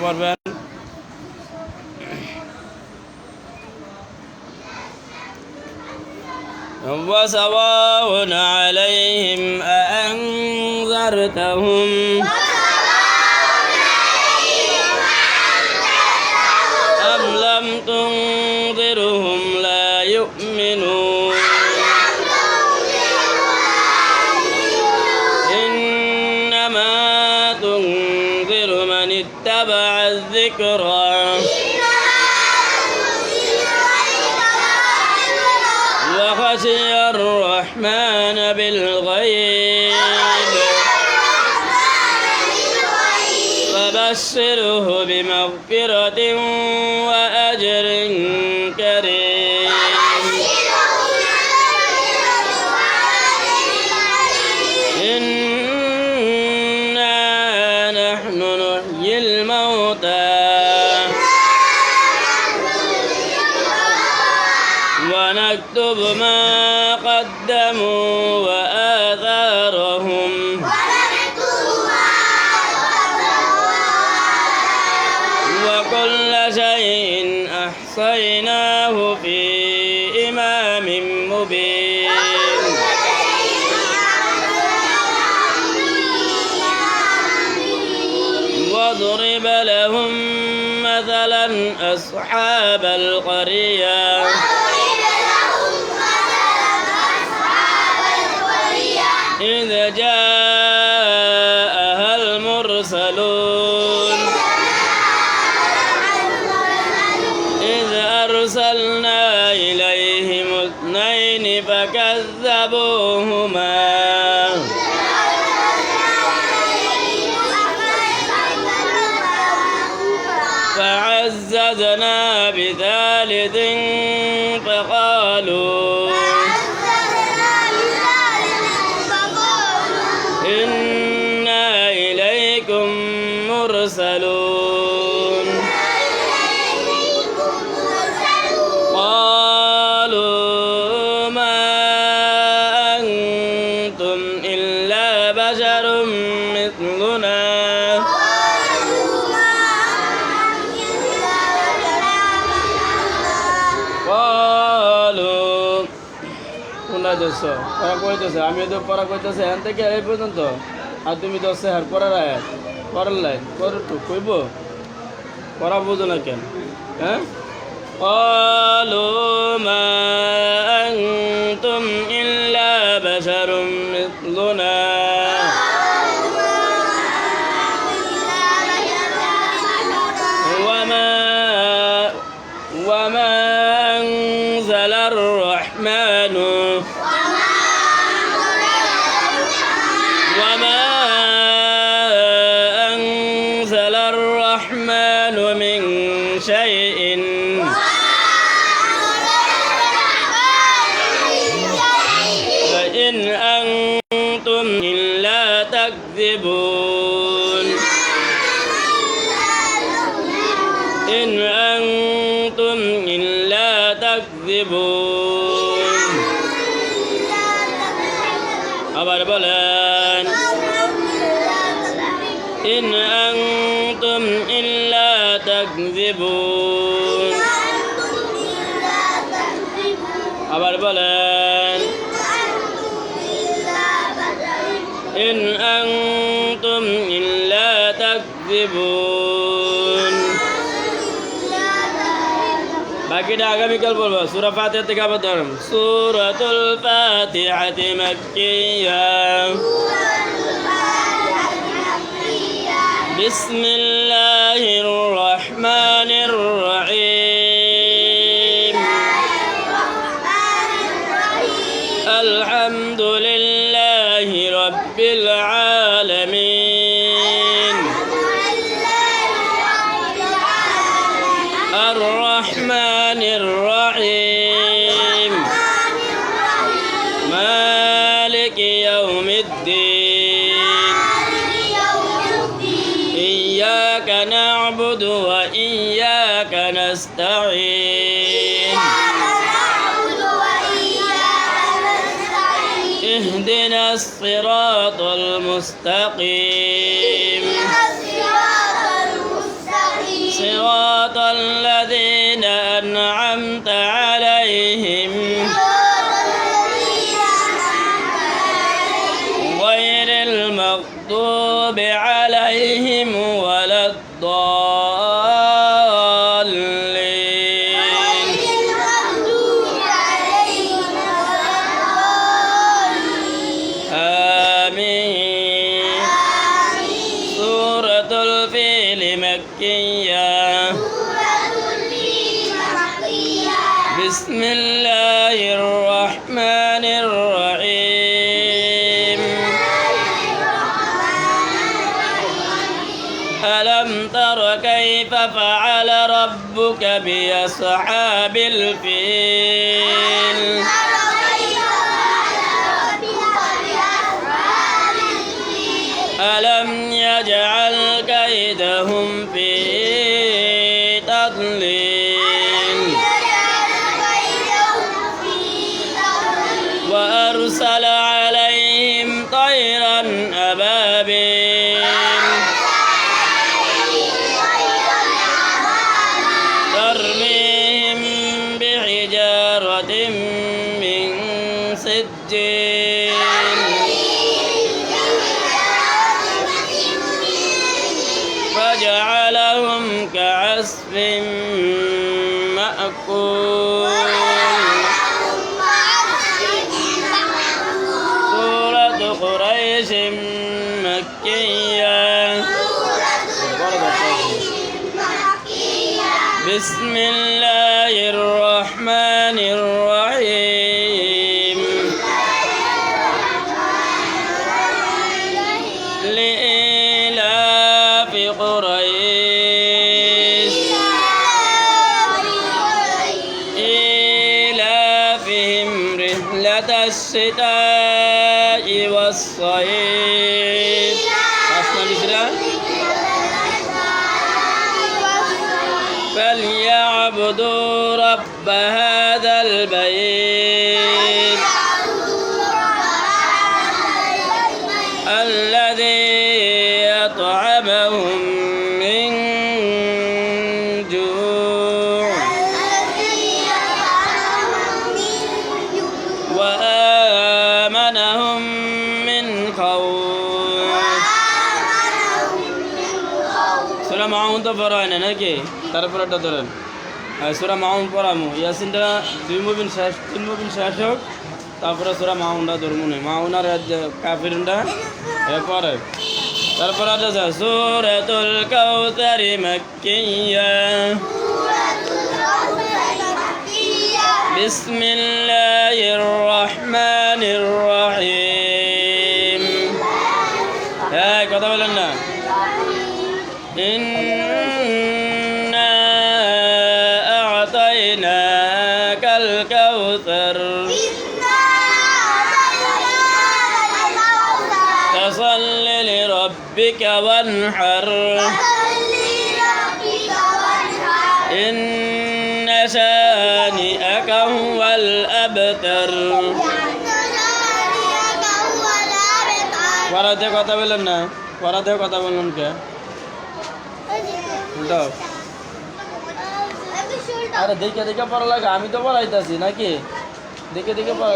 পড়বেন। وسواء عليهم أأنذرتهم أم لم تنذرهم لا يؤمنون إنما تنذر من اتبع الذكرى وخشي الرحمن بالغيب فبشره بمغفرة وأجر كريم إنا نحن نحيي الموتى ونكتب ما قدموا وآثارهم وكل شيء أحصيناه في إمام مبين واضرب لهم مثلا أصحاب القرية إذ جاءها المرسلون إذ أرسلنا إليهم اثنين فكذبوهما فعززنا بثالث فقالوا إنا إليكم مرسلون قالوا ما أنتم إلا بشر مثلنا قالوا পড়া কইতেছে আমি তো পড়া কইতেছে এখান থেকে এই পর্যন্ত আর তুমি তো হচ্ছে হার পড়ার আয়াত পড়ার লাইন একটু কইব পড়া বুঝো না কেন হ্যাঁ قالوا ما أنتم إلا بشر مثلنا وما أنزل الرحمن من شيء فإن أنتم إلا تكذبون إن أنتم إلا تكذبون আবার বলেন إن أنتم إلا تكذبون আবার বলেন إن أنتم إلا تكذبون বাকিটা আগামীকাল বলবো সূরা ফাতিহা থেকে আবার ধরুন সূরাতুল ফাতিহাতি মাক্কিয়া بسم الله الرحمن الرحيم الحمد لله رب العالمين الرحمن الرحيم مالك يوم الدين إياك نعبد وإياك نستعين اهدنا الصراط المستقيم صراط الذين أنعمت عليهم غير المغضوب عليهم ولا الضالين آمين. سورة الفيل مكية. بسم الله الرحمن الرحيم. ألم تر كيف فعل ربك بأصحاب الفيل ألم يجعل كيدهم في تضليل وأرسل عليهم طيرا أبابيل ترميهم بحجارة من سجيل فجعلهم كعصف مأكول. سورة قريش مكية. بسم الله الرحمن الرحيم. لإيلاف قريش إيلافهم رحلة الشتاء والصيف. فليعبدوا رب هذا البيت الذي أطعمهم من جوع وآمنهم من خوف. سورة মাউন তো পড়ায় না নাকি? তারপর এটা ধরেন সূরা মাউন পড়ামু। ইয়াসিনটা 2 মুবিন শেষ 3 মুবিন শেষ হোক, তারপরে সূরা মাউনটা ধরমু না। মাউন আর কাফিরুনটা এরপরে তারপর আছে সূরাতুল কাউসার মাক্কিয়া। বিসমিল্লাহির রহমানির রহিম। হ্যাঁ, কথা বলেন না। إنا أعطيناك الكوثر فصل لربك وانحر إن شانئك هو الأبتر. পড়াতে কথা বলেন না, পড়াতে কথা বলুন কে? আরে দেখে দেখে পড়া লাগে, আমি তো পড়াইতেছি নাকি? দেখে দেখে পড়া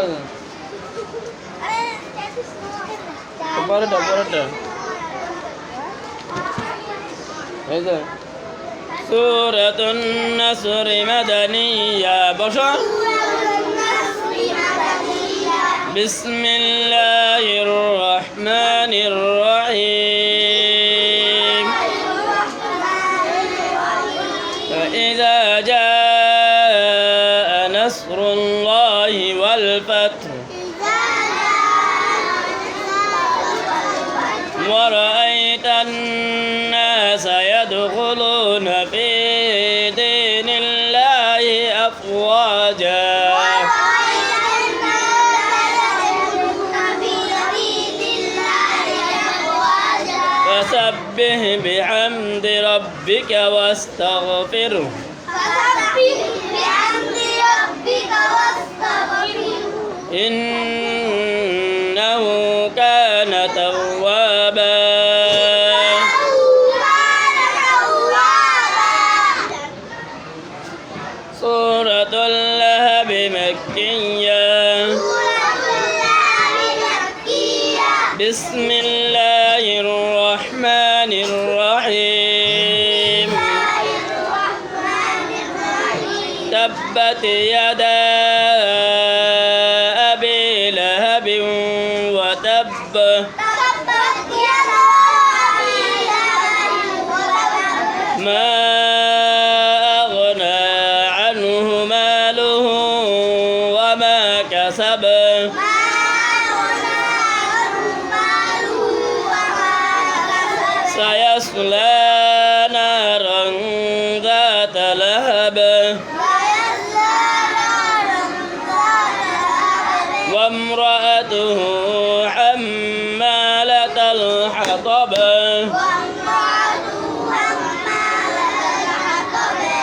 পরেটা পরেটা এই যে সূরাতুন নাসর মাদানিয়া। বসো। বিসমিল্লাহির রহমানির রহিম। فإذا جاء نصر الله والفتح ورأيت الناس يدخلون في دين الله أفواجا فسبح بحمد ربك واستغفره إنه كان توابا. بسم الله الرحمن الرحيم تبت يدا أبي لهب وتب ما أغنى عنه ماله وما كسب سيصلى نارا ذات لهب وامرأته حمالة الحطب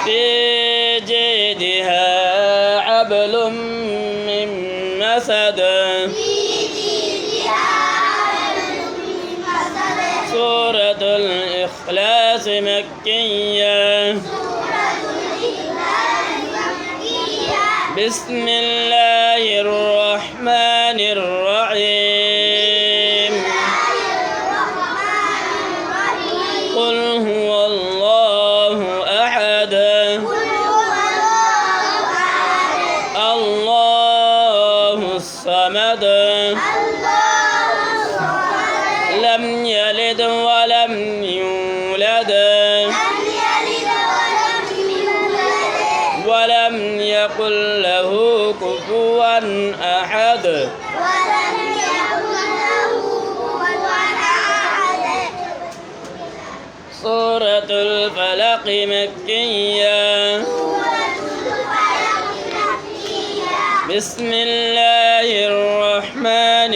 في جيدها حبل من مسد سورة الإخلاص مكية بسم الله الرحمن الرحيم قل هو الله أحد الله الصمد لم يلد ولم يولد ولم يكن له كفوا أحد سورة الفلق مكية بسم الله الرحمن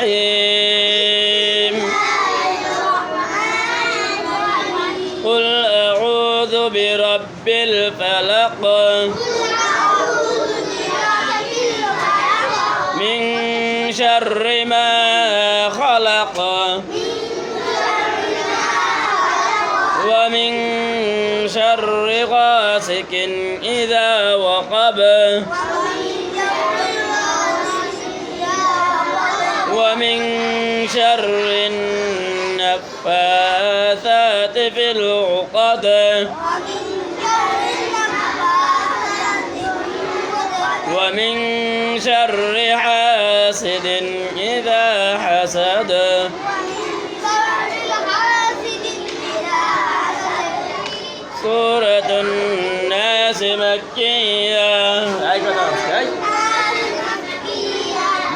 الرحيم قل أعوذ برب الفلق من شر ما خلق ومن شر غاسق إذا وقب ومن شر النفاثات في العقد ومن شر حاسد إذا حسد سورة الناس مكية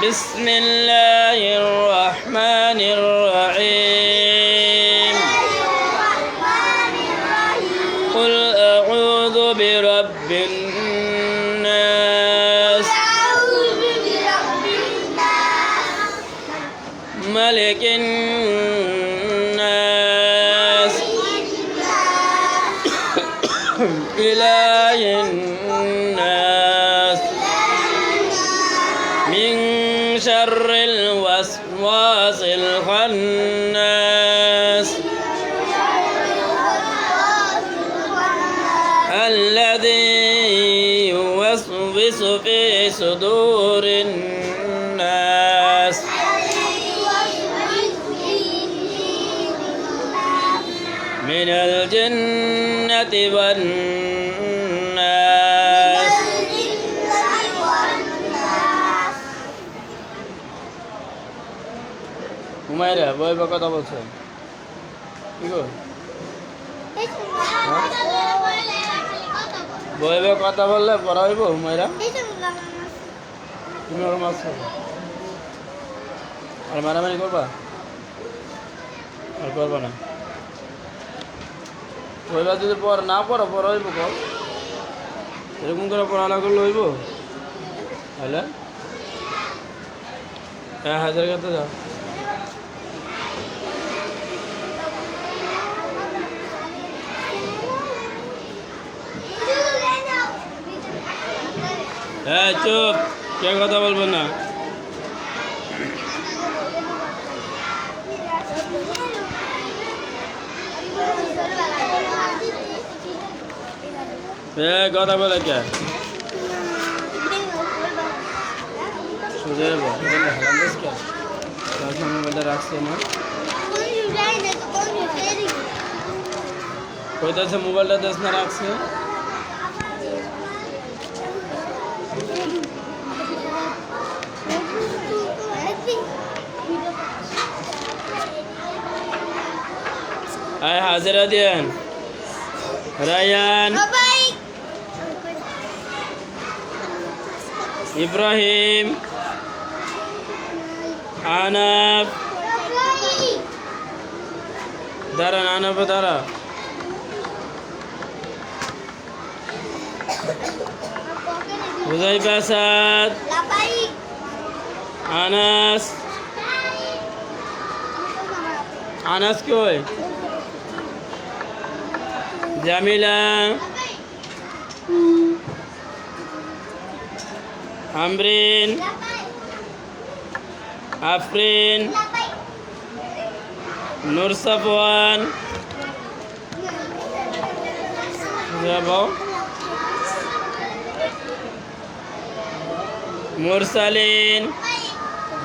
بسم الله الرحمن الرحيم قل أعوذ برب الناس ملك الناس إله الناس من شر الوسواس الخناس الذي يوسوس في صدور الناس من الجنة والناس হুমায়রা বই বা কথা বলছো কি গো বই বা কথা বললে পড়া হইব হুমায়রা তুমি ওর মাছ আর মারামারি করবা আর করবা না বইবা যদি পড় না পড়ো পড়া হইব কল এরকম করে পড়ালা করলে হইব তাহলে 1000 কত যাও হ্যাঁ চুপ কে কথা বলবেন না কথা বলে কে সুজে সবসময় মোবাইলটা রাখছে না কইতাছে মোবাইলটা দেশ না রাখছে আয় হাজিরা দেন রায়ান ইব্রাহিম আনাব দাঁড়ান আনাব দাঁড়া হুজাইফা আসাদ আনাস আনাস কই জামিলা আমরিন আফরিন নূর সাফওয়ান মুরসালিন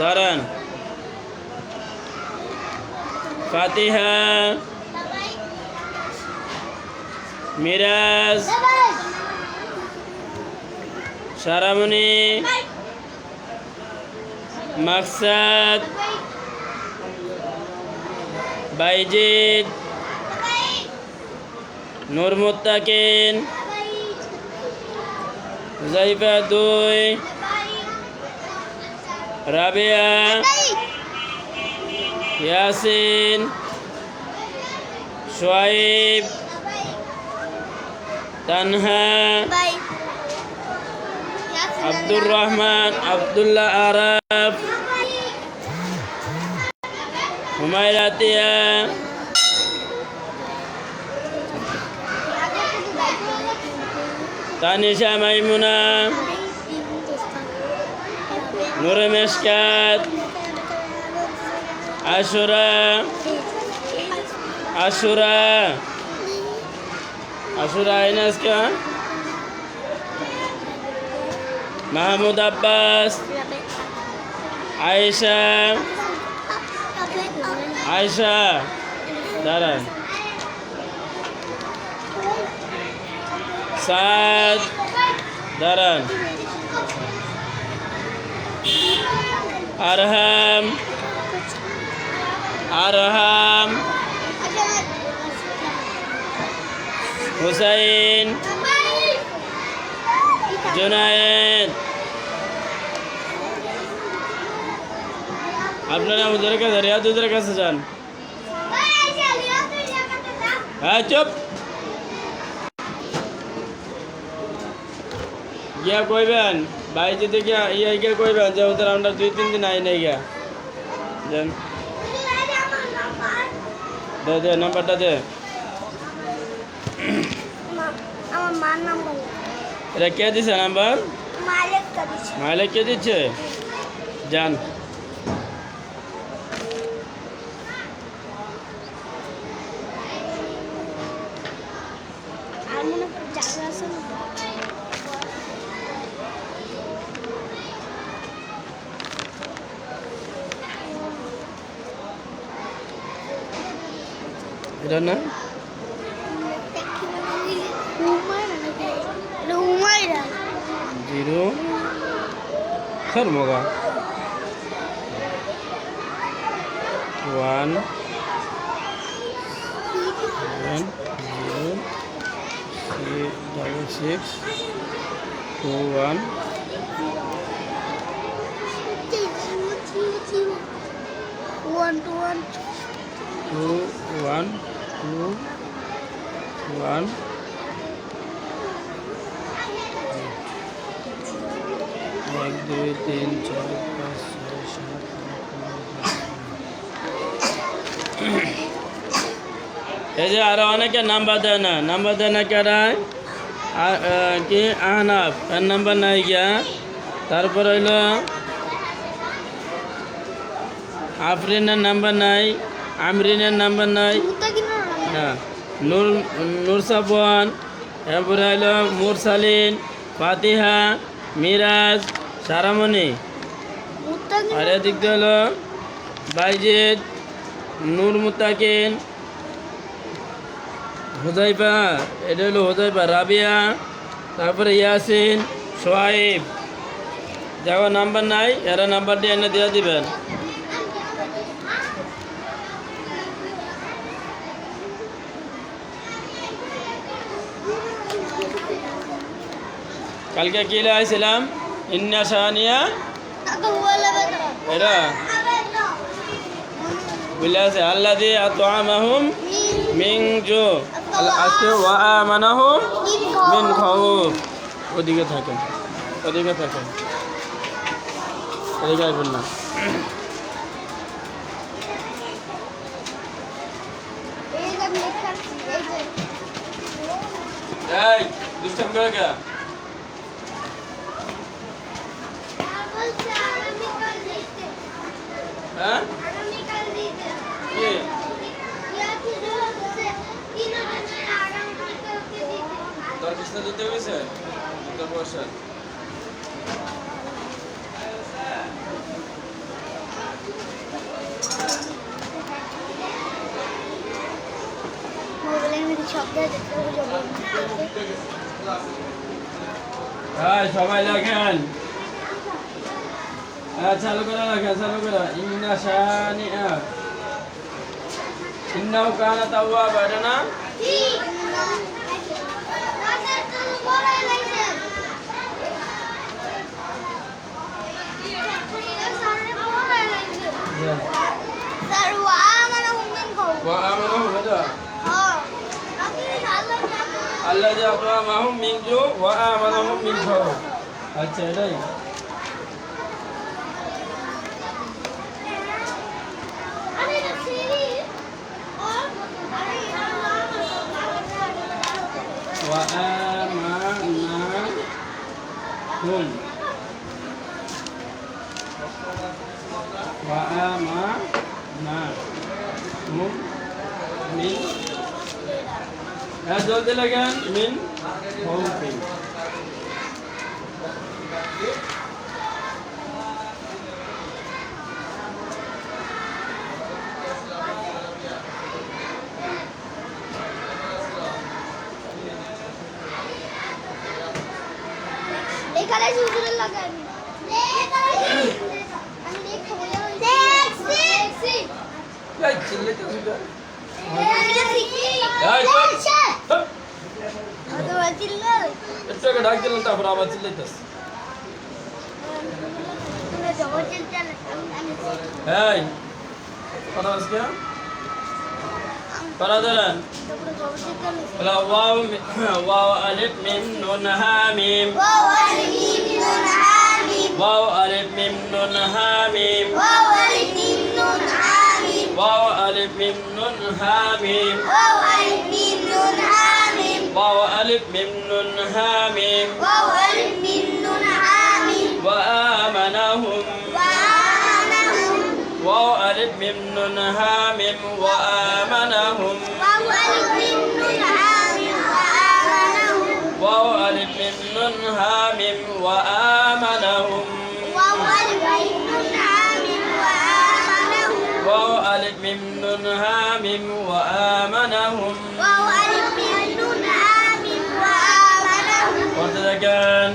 দাঁড়ান ফাতিহা মিরাজ সারামণি মাকসাদ বাইজিদ নূর মুত্তাকিন হুজাইফা 2 রাবিয়া ইয়াসিন শুআইব তানহা আব্দুর রহমান আব্দুল্লাহ আরাফ হুমায়রাতিয়া তানিশা মাইমুনা নূরে মেশকাত আশুরা আশুরা আশুরা আইনাসকা মাহমুদ আব্বাস আয়েশা আয়েশা দাঁড়ান সাদ দাঁড়ান আরহাম আরহাম হুসাইন জুনায়েদ আপনারা ওদের কাছে রিয়াজুদের কাছে যান হ্যাঁ চুপ গিয়া কইবেন ভাই যদি গিয়া ইয়া গিয়া কইবেন যে ওদের আমরা 2-3 দিন আই নাই গিয়া যান দে দে নাম্বারটা দে আমার মার নাম্বার এটা কে দিছে নাম্বার মালিক দিছে মালিক কে দিচ্ছে যান আর মনে জায়গা আছে না এটা না জিরো স্যার মগা 1 0 6 2 1 2 1 2 1 1 2 3 4 5 6 7 এই যে আরো অনেকে নাম্বার দেয় না কেডায় কি আহনাফ এর নাম্বার নাই গিয়া তারপর হইল আফরিনের নাম্বার নাই আমরিনের নাম্বার নাই হ্যাঁ নূর সাফওয়ান এরপরে হইল মুরসালিন ফাতিহা মিরাজ সারামণি আর এদিক দিয়ে হলো বাইজিদ, নূর মুতাকিন, হুজাইফা, এটা হলো হুজাইফা, রাবিয়া, তারপরে ইয়াসিন, সোহাইব। যাওয়া নাম্বার নাই, এরা নাম্বারটি এনে দিয়ে দিবেন। কালকে কি লাগাইছিলাম? ইন্না শাহানিয়া, এটা বুঝলে আছে আল্লাযী আত'আমাহুম মিন জু, আজকে ওয়া আমানাহুম মিন খাউফ। ওদিকে থাকেন, ওদিকে থাকেন, এদিকে আসবেন না। এই দুষ্টাম করে কে? হ্যাঁ কি তোর কৃষ্ণ দিতে গেছে তোর বর্ষা? হ্যাঁ সবাই লেখেন। হ্যাঁ চালু করে রাখেন, চালু করে। ইন্না শানিআ, ইন্নাহু কানা তাওয়াবা, এটা না? ওয়া আমানাহুম, এটা আল্লাযী আত'আমাহুম মিন জু ওয়া আমানাহুম মিন খাউফ। আচ্ছা এটাই। ওয়া আমানাহুম, ওয়া আমানাহুম মিন, হ্যাঁ জলদি লাগান, মিন খাউফিন। এখানে সুজুরে লাগান। আমি দেখছি। এই চিল্লাইতে সুদা। একটু আগে ডাক দিলাম, তারপর আবার চিল্লাইতেছে। এই কথা আজকে করা দিলেন। ওয়াও আলিফ মিম নুন হা মিম, ওয়াও আলিফ মিম নুন হা মিম, ওয়াও আলিফ মিম নুন হা মিম, ওয়াও আলিফ মিম নুন হা মিম, ওয়া আমানাহুম, ওয়াও আলিফ মিম নুন হা মিম, ওয়া আমানাহুম, ওয়াও আলিফ মিম নুন হা মিম, ওয়া আমানাহুম, ওয়াও আলিফ মিম নুন হা মিম, ওয়া আমানাহুম। পড়তে থাকেন।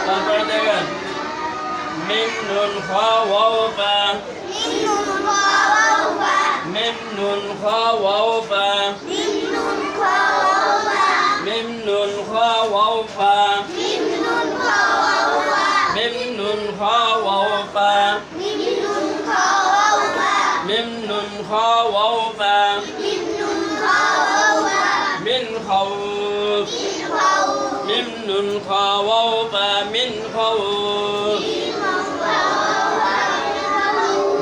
তারপরে দেখেন মিম নুন খা ওয়াও ফা, মিম নুন খা ওয়াও ফা, মিম নুন খা ওয়াও ফা, মিম নুন খা ওয়াও ফা, মিম নুন খা ওয়াও ফা, মিন খাউফ, মিম নুন খা ওয়াও ফা, মিন খাউফ,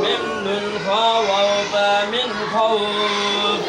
মিম নুন খা ওয়াও ফা, মিন খাউফ,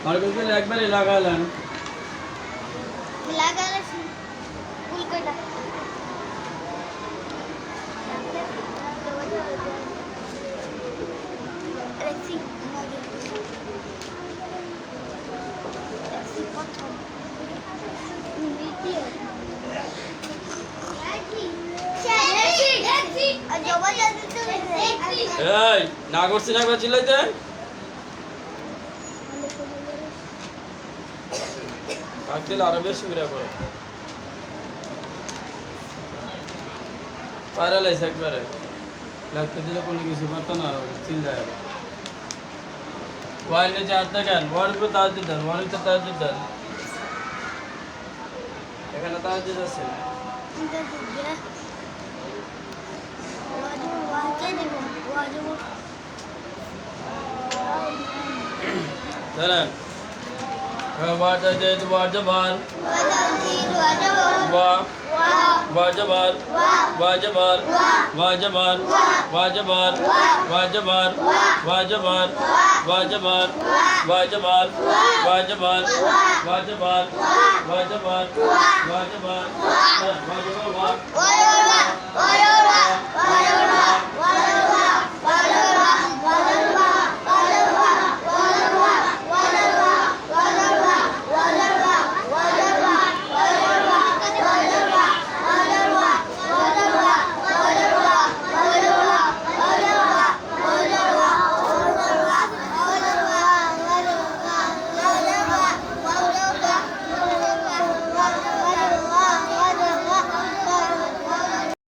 মার্কেট করে একবারই লাগালেন লাগালে ফুল কয়টা রেক্সি রেক্সি প্রথম দ্বিতীয় রেক্সি আর জবা যাচ্ছে তো রেক্সি এই না করছি না একবার চিল্লাইতে কাকতেল আরো বেশি করে করো প্যারালাইজ একবারে লাগতে দিলে কোনো কিছু করতো না চিল্লায় ওয়ার নিচে হাত দেখেন ওয়ার উপরে তার দিতেন ওয়ার নিচে তার দিতেন এখানে তার দিতে আছে জানেন واجد واجبار واجبار واجبار واجبار واجبار واجبار واجبار واجبار واجبار واجبار واجبار واجبار واجبار واجبار